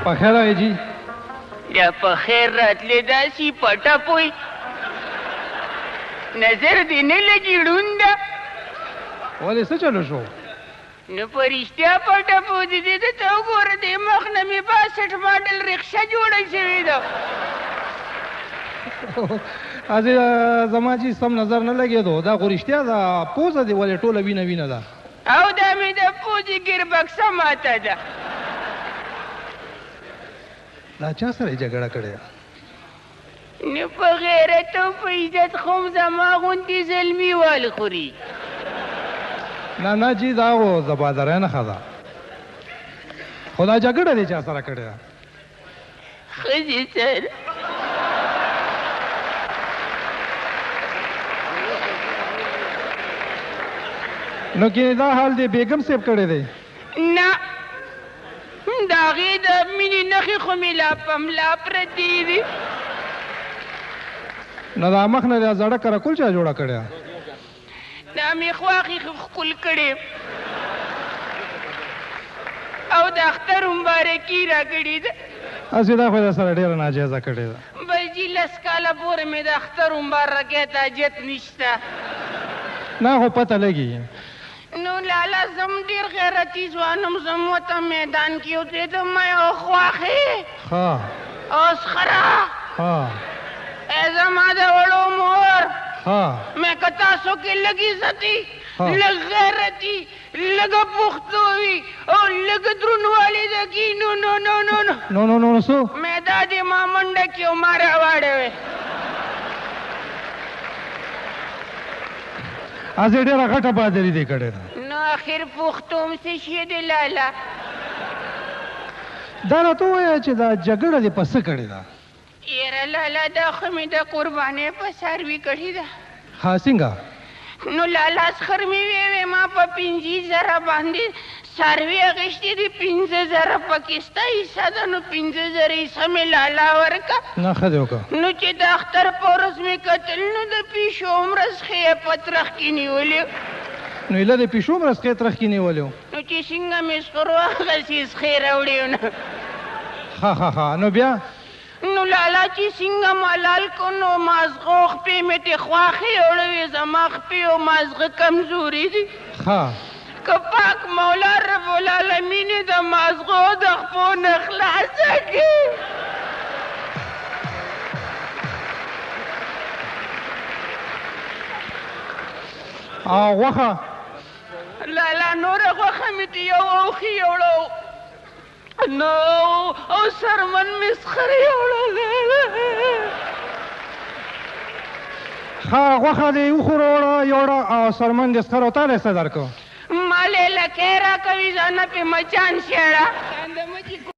په خیر راغی جی. یا په خیر راتلې داسې پټه پوی نظر دې نه لګي ړوند ده ولې څه چلو شو؟ نو په رښتیا پټه پوی دې ته ته وګوره دې مخ نه مې 62 ماډل رکشه جوړه شوې ده. اځې زما چې سم نظر نه لګېدو دا خو رښتیا ده پوزه دې ولې ټوله وینه وینه ده او دا مې د پوزې ګیربکسه ماته ده. دا چا سره یې جګړه کړې ده؟ نو په غیرت او په عزت خو هم زما غوندې زلمي وال خوري. نه نه جی دا خو زبادره نښه ده خو دا جګړه دې چا سره کړې ده؟ ښځې سره. نو کې دا حال دې بیګم صاحب کړی دی؟ نه د هغې د مینې نښې خو مې لا په ملا پرتې دي. نو دا مخ نه دا زړه کرکول چا جوړه کړې ده؟ دا مې خواښې ښکل کړې او د اختر مبارکي را کړې ده. هسې دا خو در سره ډېره ناجایزه کړې ده. بل جي 10 کاله پورې مې د اختر مبارکۍ ته حاجت نشته. نه خو پته لګي. نو لالا زم ډېر غیرتي ځوانم زم ورته میدان کې ودرېدم ما یو خواښې او سخره ای زما د وړو مور مې که تاسو کې لږ عزتي لږ غیرتي لږه پښتو وي او لږ درونوالی دکي نو نو نو نو نو نو نو نو څه مې دا دې ما منډه کې او ما راواړوې. هسې ډېره غټه بهادري دې کړې ده. نو آخر پښتو هم څه شی دی لالا؟ دا راته ووایه چې دا جګړه دې په څه کړې ده؟ یاره لالا دا خو مې د قربانۍ په څاروي کړې ده. ها څنګه؟ نو لالا سخر مې ویې ما په 50,000 باندې څاروي اخیستې دي 50,000 پکې ستا حصه ده نو 50,000 حصه مې لالا ورکړه. نه ښه دې وکړه. نو چې د اختر په ورځ مې کتل نو د پیشو مرسخې یې په ترخ کې نیولې. نو ایله د پیشو مرسخې ترخ کې نیولې وو؟ نو چې څنګه مې سخر واخیستې سخې راوړې نو ها نو بیا؟ نو لالا چې څنګه ملال کو نو مازغه خپې مې تې خواښې وړوې زما خپې او مازغه کمزوري دي. که پاک مولا رب العالمین د مازغو د خپو نه خلاصه کړي. او غوښه؟ لالا نوره غوښه مې تې یو اوښي یوړو نو او سرمن مې سخرې یوړله. ښه غوښه دې وخوره یوړه او سرمن دې سخر او تا دې څه درکړو؟ ما لیلکۍ راکوي ځانه پې مچان شېړه.